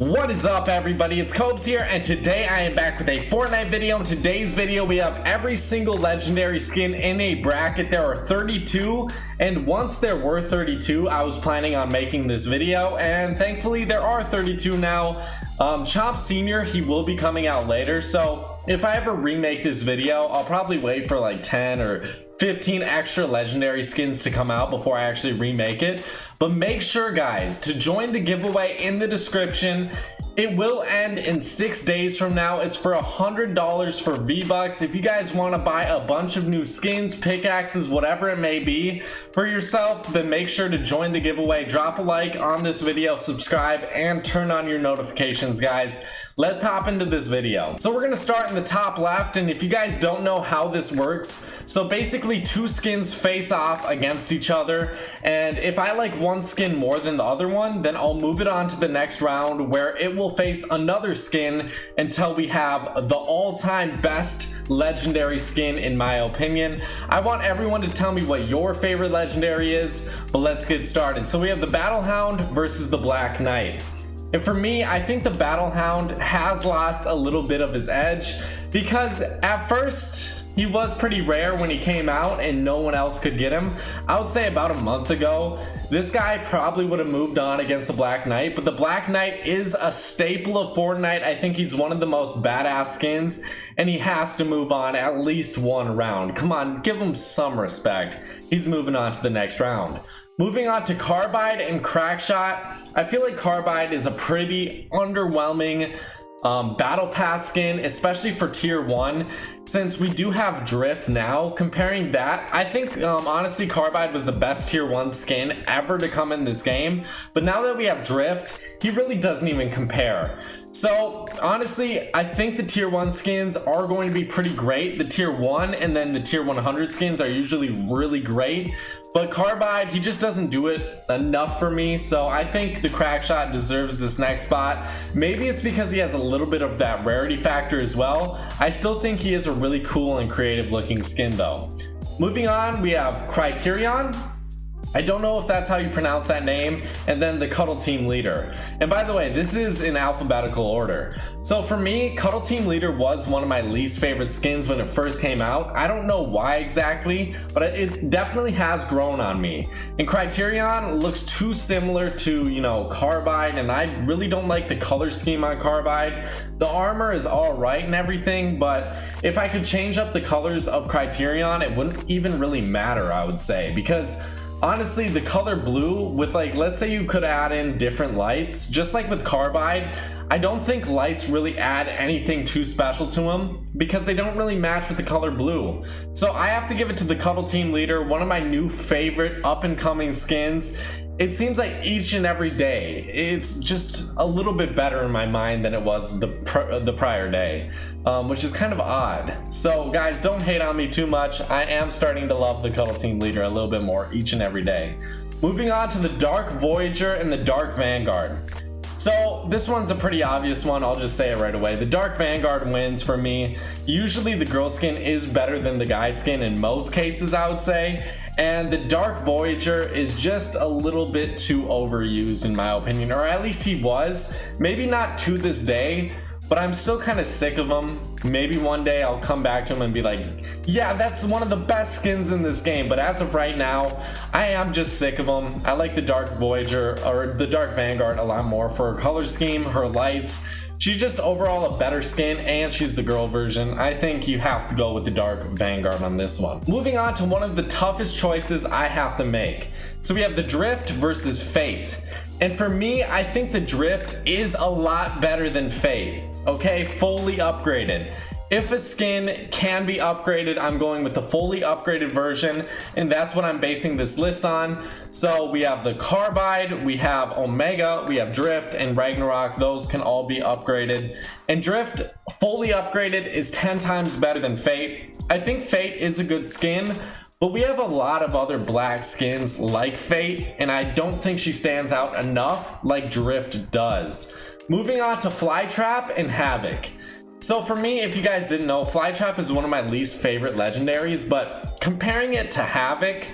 What is up, everybody? It's Cobes here, and today I am back with a Fortnite video. In today's video, we have every single legendary skin in a bracket. There are 32, and once there were 32, I was planning on making this video, and thankfully there are 32 now. Chomp Senior, he will be coming out later, so if I ever remake this video, I'll probably wait for like 10 or 15 extra legendary skins to come out before I actually remake it. But make sure, guys, to join the giveaway in the description. It will end in 6 days from now. It's for $100 for V-Bucks. If you guys want to buy a bunch of new skins, pickaxes, whatever it may be for yourself, then make sure to join the giveaway. Drop a like on this video, subscribe, and turn on your notifications, guys. Let's hop into this video. So we're going to start in the top left, and if you guys don't know how this works, so basically two skins face off against each other, and if I like one skin more than the other one, then I'll move it on to the next round where it will face another skin until we have the all-time best legendary skin, in my opinion. I want everyone to tell me what your favorite legendary is, but let's get started. So we have the Battle Hound versus the Black Knight. And for me, I think the Battle Hound has lost a little bit of his edge because at first he was pretty rare when he came out and no one else could get him. I would say about a month ago, this guy probably would have moved on against the Black Knight, but the Black Knight is a staple of Fortnite. I think he's one of the most badass skins, and he has to move on at least one round. Come on, give him some respect. He's moving on to the next round. Moving on to Carbide and Crackshot. I feel like Carbide is a pretty underwhelming battle pass skin, especially for tier 1, since we do have Drift now. Comparing that, I think honestly Carbide was the best tier 1 skin ever to come in this game, but now that we have Drift, he really doesn't even compare. So honestly, I think the tier 1 skins are going to be pretty great. The tier 1 and then the tier 100 skins are usually really great, but Carbide, he just doesn't do it enough for me. So I think the Crackshot deserves this next spot. Maybe it's because he has a little bit of that rarity factor as well. I still think he is a really cool and creative looking skin though. Moving on, we have Criterion. I don't know if that's how you pronounce that name, and then the Cuddle Team Leader. And by the way, this is in alphabetical order. So for me, Cuddle Team Leader was one of my least favorite skins when it first came out. I don't know why exactly, but it definitely has grown on me. And Criterion looks too similar to, you know, Carbide, and I really don't like the color scheme on Carbide. The armor is all right and everything, but if I could change up the colors of Criterion, it wouldn't even really matter, I would say, because honestly, the color blue with, like, let's say you could add in different lights, just like with Carbide, I don't think lights really add anything too special to them because they don't really match with the color blue. So I have to give it to the Cuddle Team Leader, one of my new favorite up and coming skins. It seems like each and every day, it's just a little bit better in my mind than it was the prior day, which is kind of odd. So guys, don't hate on me too much. I am starting to love the Cuddle Team Leader a little bit more each and every day. Moving on to the Dark Voyager and the Dark Vanguard. So this one's a pretty obvious one, I'll just say it right away. The Dark Vanguard wins for me. Usually the girl skin is better than the guy skin in most cases, I would say. And the Dark Voyager is just a little bit too overused in my opinion, or at least he was. Maybe not to this day, but I'm still kind of sick of him. Maybe one day I'll come back to him and be like, yeah, that's one of the best skins in this game. But as of right now, I am just sick of him. I like the Dark Voyager, or the Dark Vanguard, a lot more for her color scheme, her lights. She's just overall a better skin, and she's the girl version. I think you have to go with the Dark Vanguard on this one. Moving on to one of the toughest choices I have to make. So we have the Drift versus Fate. And for me, I think the Drift is a lot better than Fate. Okay, fully upgraded. If a skin can be upgraded, I'm going with the fully upgraded version, and that's what I'm basing this list on. So we have the Carbide, we have Omega, we have Drift, and Ragnarok. Those can all be upgraded. And Drift, fully upgraded, is 10 times better than Fate. I think Fate is a good skin, but we have a lot of other black skins like Fate, and I don't think she stands out enough like Drift does. Moving on to Flytrap and Havoc. So for me, if you guys didn't know, Flytrap is one of my least favorite legendaries, but comparing it to Havoc,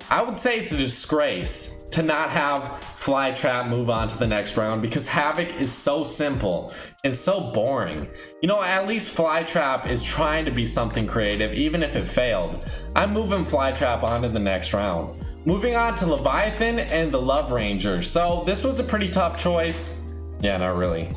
I would say it's a disgrace. to not have Flytrap move on to the next round, because Havoc is so simple and so boring. You know, at least Flytrap is trying to be something creative, even if it failed. I'm moving Flytrap on to the next round. Moving on to Leviathan and the Love Ranger. So this was a pretty tough choice. Yeah, not really.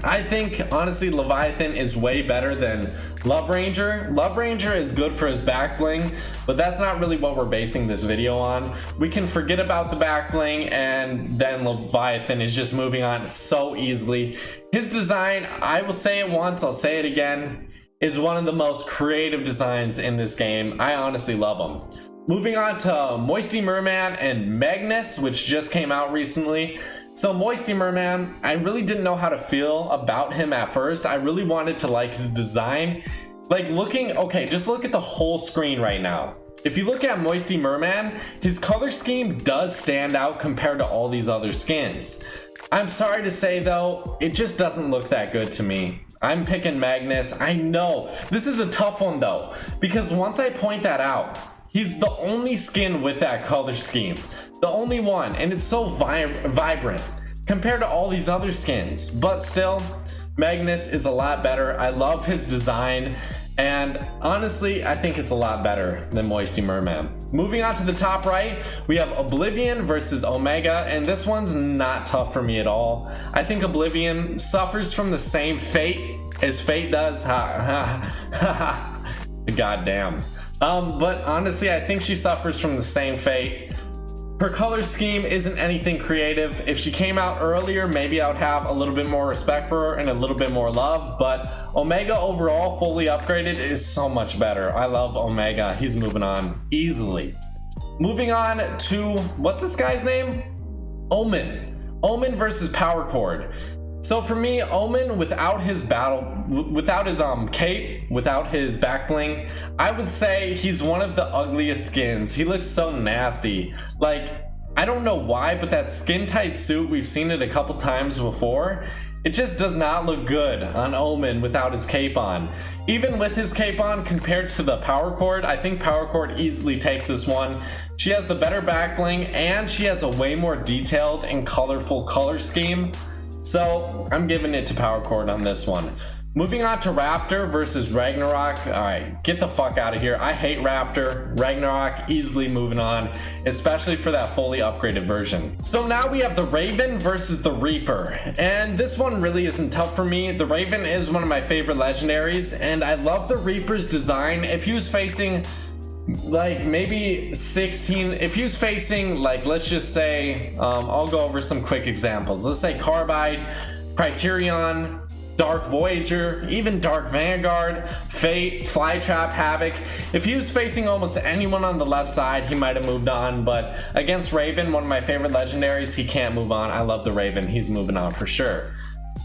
I think, honestly, Leviathan is way better than Love Ranger. Love Ranger is good for his back bling, but that's not really what we're basing this video on. We can forget about the back bling, and then Leviathan is just moving on so easily. His design, I will say it once, I'll say it again, is one of the most creative designs in this game. I honestly love him. Moving on to Moisty, Mermen, and Magnus, which just came out recently. So Moisty Merman, I really didn't know how to feel about him at first. I really wanted to like his design. Like okay, just look at the whole screen right now. If you look at Moisty Merman, his color scheme does stand out compared to all these other skins. I'm sorry to say though, it just doesn't look that good to me. I'm picking Magnus. I know, this is a tough one though, because once I point that out, he's the only skin with that color scheme. The only one, and it's so vibrant compared to all these other skins. But still, Magnus is a lot better. I love his design, and honestly, I think it's a lot better than Moisty Merman. Moving on to the top right, we have Oblivion versus Omega, and this one's not tough for me at all. I think Oblivion suffers from the same fate as Fate does. Goddamn. But honestly, I think she suffers from the same fate. Her color scheme isn't anything creative. If she came out earlier, maybe I would have a little bit more respect for her and a little bit more love, but Omega overall, fully upgraded, is so much better. I love Omega. He's moving on easily. Moving on to, what's this guy's name? Omen. Omen versus Power Chord. So for me, Omen, without his cape, without his back bling, I would say he's one of the ugliest skins. He looks so nasty. Like, I don't know why, but that skin tight suit, we've seen it a couple times before. It just does not look good on Omen without his cape on. Even with his cape on, compared to the Power Chord, I think Power Chord easily takes this one. She has the better back bling, and she has a way more detailed and colorful color scheme. So I'm giving it to Power Chord on this one. Moving on to Raptor versus Ragnarok. All right, get the fuck out of here. I hate Raptor. Ragnarok, easily moving on, especially for that fully upgraded version. So now we have the Raven versus the Reaper, and this one really isn't tough for me. The Raven is one of my favorite legendaries, and I love the Reaper's design. If he was facing like maybe 16, if he was facing, like, let's just say, I'll go over some quick examples. Let's say Carbide, Criterion, Dark Voyager, even Dark Vanguard, Fate, Flytrap, Havoc. If he was facing almost anyone on the left side, he might have moved on, but against Raven, one of my favorite legendaries, he can't move on. I love the Raven. He's moving on for sure.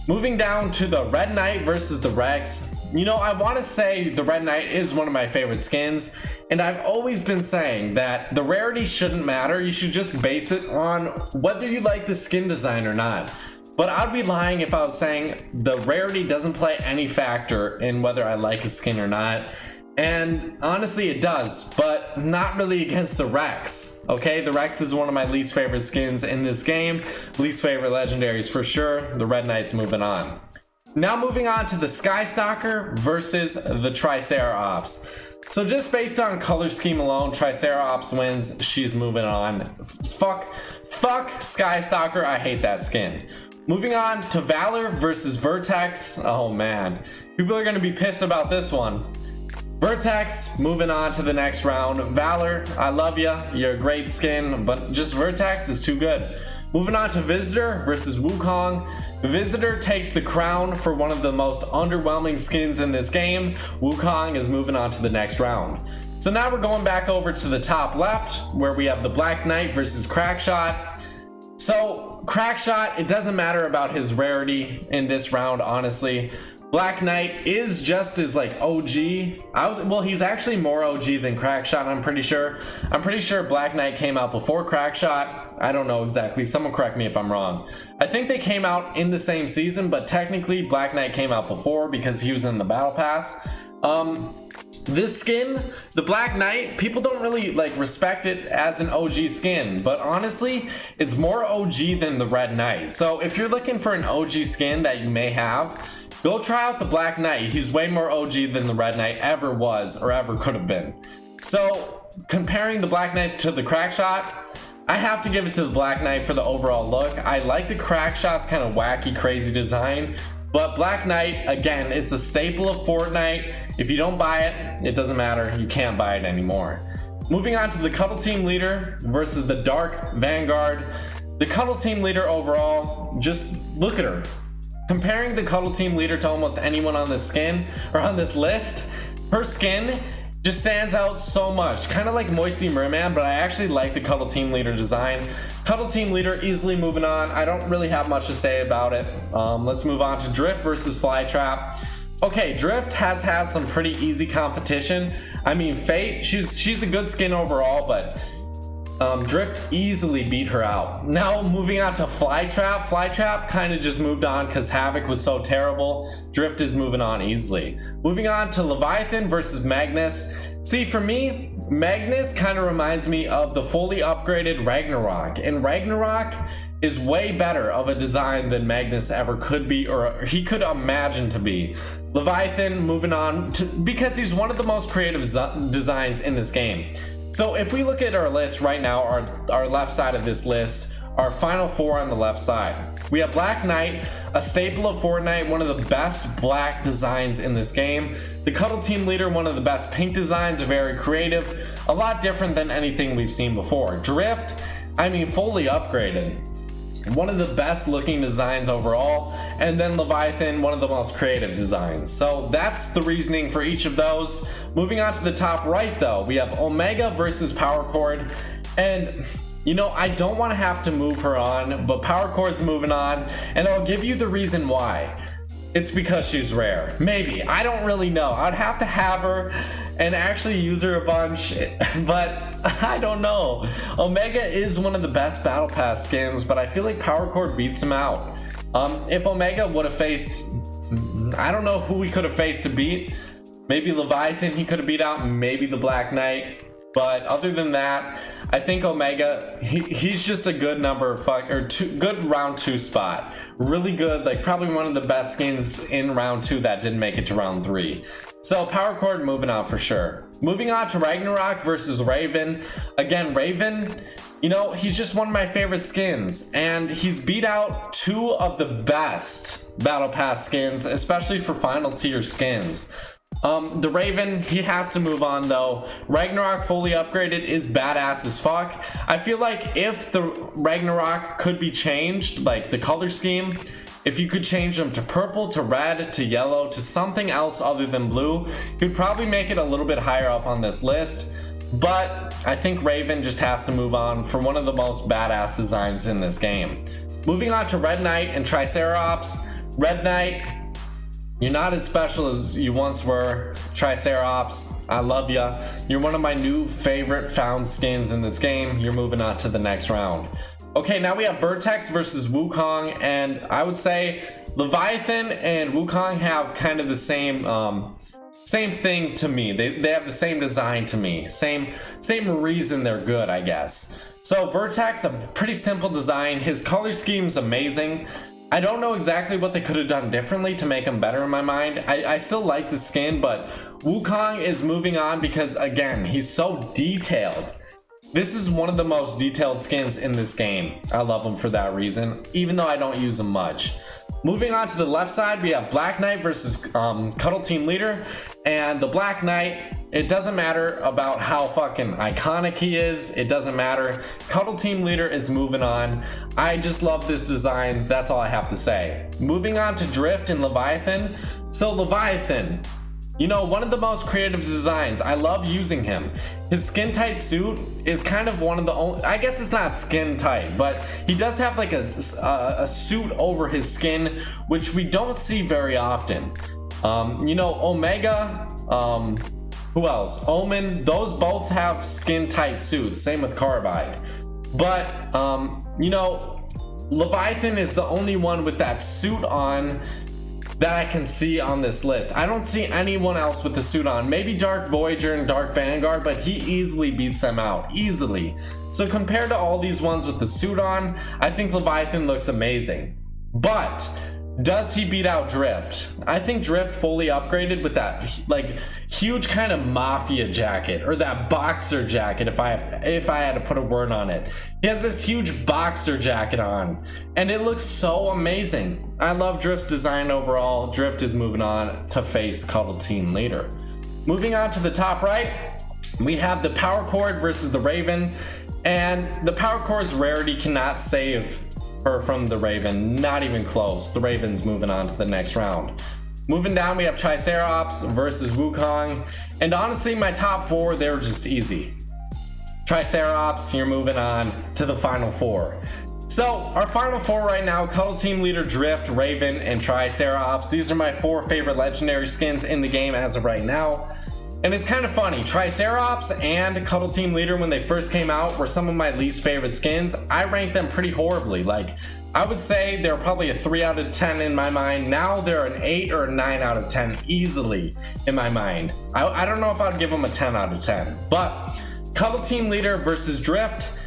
Moving down to the Red Knight versus the Rex. You know, I want to say the Red Knight is one of my favorite skins, and I've always been saying that the rarity shouldn't matter. You should just base it on whether you like the skin design or not. But I'd be lying if I was saying the rarity doesn't play any factor in whether I like a skin or not. And honestly, it does, but not really against the Rex. Okay, the Rex is one of my least favorite skins in this game. Least favorite legendaries for sure. The Red Knight's moving on. Now moving on to the Skystalker versus the Tricera Ops. So just based on color scheme alone, Tricera Ops wins. She's moving on. Fuck Skystalker. I hate that skin. Moving on to Valor versus Vertex. Oh man, people are gonna be pissed about this one. Vertex, moving on to the next round. Valor, I love you. You're a great skin, but just Vertex is too good. Moving on to Visitor versus Wukong. The Visitor takes the crown for one of the most underwhelming skins in this game. Wukong is moving on to the next round. So now we're going back over to the top left, where we have the Black Knight versus Crackshot. So Crackshot, it doesn't matter about his rarity in this round, honestly. Black Knight is just as like OG. Well, he's actually more OG than Crackshot, I'm pretty sure. I'm pretty sure Black Knight came out before Crackshot. I don't know exactly. Someone correct me if I'm wrong. I think they came out in the same season, but technically Black Knight came out before because he was in the Battle Pass. This skin, the Black Knight, people don't really like respect it as an OG skin, but honestly, it's more OG than the Red Knight. So if you're looking for an OG skin that you may have, go try out the Black Knight. He's way more OG than the Red Knight ever was or ever could have been. So comparing the Black Knight to the Crack Shot, I have to give it to the Black Knight for the overall look. I like the Crack Shot's kind of wacky, crazy design. But Black Knight, again, it's a staple of Fortnite. If you don't buy it, it doesn't matter. You can't buy it anymore. Moving on to the Cuddle Team Leader versus the Dark Vanguard. The Cuddle Team Leader overall, just look at her. Comparing the Cuddle Team Leader to almost anyone on this skin, or on this list, her skin just stands out so much. Kind of like Moisty Merman, but I actually like the Cuddle Team Leader design. Cuddle Team Leader easily moving on. I don't really have much to say about it. Let's move on to Drift versus Flytrap. Okay, Drift has had some pretty easy competition. I mean, Fate, she's a good skin overall, but Drift easily beat her out. Now moving on to Flytrap. Flytrap kind of just moved on because Havoc was so terrible. Drift is moving on easily. Moving on to Leviathan versus Magnus. See, for me, Magnus kind of reminds me of the fully upgraded Ragnarok, and Ragnarok is way better of a design than Magnus ever could be, or he could imagine to be. Leviathan moving on to, because he's one of the most creative designs in this game. So if we look at our list right now, our left side of this list, our final four on the left side, we have Black Knight, a staple of Fortnite, one of the best black designs in this game. The Cuddle Team Leader, one of the best pink designs, are very creative, a lot different than anything we've seen before. Drift, I mean, fully upgraded, one of the best looking designs overall. And then Leviathan, one of the most creative designs. So that's the reasoning for each of those. Moving on to the top right though, we have Omega versus Power Chord. And you know, I don't want to have to move her on, but Power Chord's moving on, and I'll give you the reason why. It's because she's rare. Maybe. I don't really know. I'd have to have her and actually use her a bunch, but I don't know. Omega is one of the best Battle Pass skins, but I feel like Power Chord beats him out. If Omega would have faced, I don't know who we could have faced to beat. Maybe Leviathan he could have beat out, maybe the Black Knight. But other than that, I think Omega, he's just a good good round 2 spot. Really good, like probably one of the best skins in round 2 that didn't make it to round 3. So Power Chord moving on for sure. Moving on to Ragnarok versus Raven. Again, Raven, you know, he's just one of my favorite skins, and he's beat out 2 of the best Battle Pass skins, especially for final tier skins. The Raven, he has to move on though. Ragnarok fully upgraded is badass as fuck. I feel like if the Ragnarok could be changed, like the color scheme, if you could change them to purple, to red, to yellow, to something else other than blue, you'd probably make it a little bit higher up on this list. But I think Raven just has to move on for one of the most badass designs in this game. Moving on to Red Knight and Tricera Ops. Red Knight, you're not as special as you once were. Tricera Ops, I love ya. You're one of my new favorite found skins in this game. You're moving on to the next round. Okay, now we have Vertex versus Wukong, and I would say Leviathan and Wukong have kind of the same thing to me. They have the same design to me. Same reason they're good, I guess. So Vertex, a pretty simple design. His color scheme's amazing. I don't know exactly what they could have done differently to make him better in my mind. I still like the skin, but Wukong is moving on because, again, he's so detailed. This is one of the most detailed skins in this game. I love him for that reason, even though I don't use him much. Moving on to the left side, we have Black Knight versus Cuddle Team Leader. And the Black Knight, it doesn't matter about how fucking iconic he is. It doesn't matter. Cuddle Team Leader is moving on. I just love this design. That's all I have to say. Moving on to Drift and Leviathan. So Leviathan, you know, one of the most creative designs. I love using him. His skin tight suit is kind of one of the only, I guess it's not skin tight, but he does have like a suit over his skin, which we don't see very often. You know, Omega, who else? Omen, those both have skin tight suits, same with Carbide. But, you know, Leviathan is the only one with that suit on that I can see on this list. I don't see anyone else with the suit on. Maybe Dark Voyager and Dark Vanguard, but he easily beats them out, easily. So compared to all these ones with the suit on, I think Leviathan looks amazing. But does he beat out Drift? I think Drift fully upgraded with that like huge kind of mafia jacket, or that boxer jacket, if I had to put a word on it. He has this huge boxer jacket on and it looks so amazing. I love Drift's design overall. Drift is moving on to face Cuddle team leader. Moving on to the top right, we have the Power Chord versus the Raven, and the Power Chord's rarity cannot save her from the Raven, not even close. The Raven's moving on to the next round. Moving down, we have Tricera Ops versus Wukong, and honestly my top 4, they were just easy. Tricera Ops, you're moving on to the final 4. So our final 4 right now: Cuddle team leader Drift, Raven, and Tricera Ops. These are my 4 favorite legendary skins in the game as of right now. And it's kind of funny, Tricera Ops and Cuddle team leader, when they first came out, were some of my least favorite skins. I ranked them pretty horribly. Like, I would say they're probably a 3 out of 10 in my mind. Now they're an 8 or a 9 out of 10 easily in my mind. I don't know if I'd give them a 10 out of 10. But Cuddle team leader versus Drift,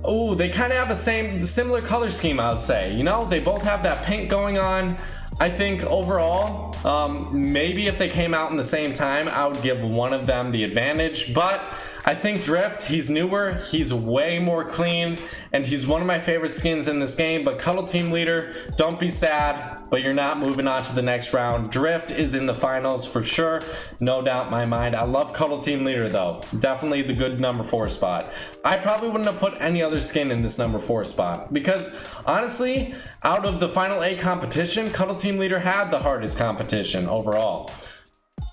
oh, they kind of have the similar color scheme, I would say. You know, they both have that pink going on. I think overall, maybe if they came out in the same time, I would give one of them the advantage. But I think Drift, he's newer, he's way more clean, and he's one of my favorite skins in this game. But Cuddle team leader, don't be sad, but you're not moving on to the next round. Drift is in the finals for sure, no doubt in my mind. I love Cuddle team leader though, definitely the good number 4 spot. I probably wouldn't have put any other skin in this number 4 spot, because honestly, out of the final 8 competition, Cuddle team leader had the hardest competition overall.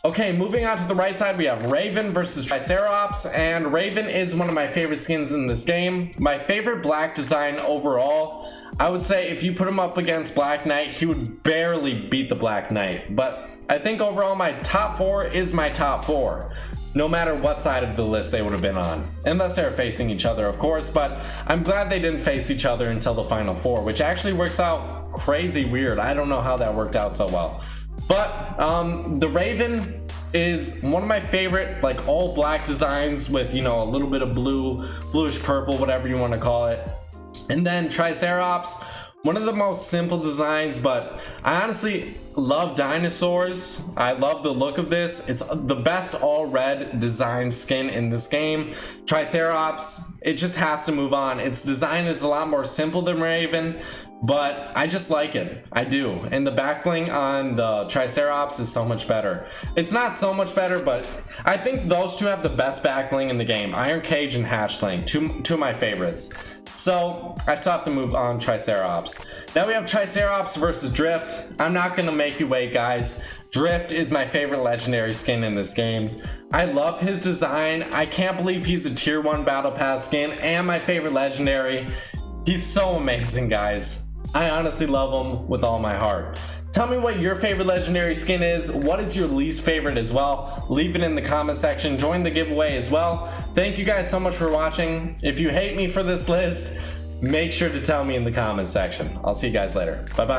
Okay, moving on to the right side, we have Raven versus Tricera Ops, and Raven is one of my favorite skins in this game. My favorite black design overall. I would say if you put him up against Black Knight, he would barely beat the Black Knight. But I think overall my top 4 is my top 4, no matter what side of the list they would have been on. Unless they were facing each other, of course, but I'm glad they didn't face each other until the final 4, which actually works out crazy weird. I don't know how that worked out so well. But the Raven is one of my favorite, like, all black designs with, you know, a little bit of bluish purple, whatever you want to call it. And then Tricera Ops, one of the most simple designs, but I honestly love dinosaurs. I love the look of this. It's the best all red design skin in this game. Tricera Ops, it just has to move on. Its design is a lot more simple than Raven, but I just like it. I do. And the back bling on the Tricera Ops is so much better. It's not so much better, but I think those two have the best back bling in the game. Iron Cage and Hatchling, two of my favorites. So I still have to move on Tricera Ops. Now we have Tricera Ops versus Drift. I'm not gonna make you wait, guys. Drift is my favorite legendary skin in this game. I love his design. I can't believe he's a tier 1 battle pass skin and my favorite legendary. He's so amazing, guys. I honestly love him with all my heart. Tell me what your favorite legendary skin is. What is your least favorite as well? Leave it in the comment section. Join the giveaway as well. Thank you guys so much for watching. If you hate me for this list, make sure to tell me in the comment section. I'll see you guys later. Bye bye.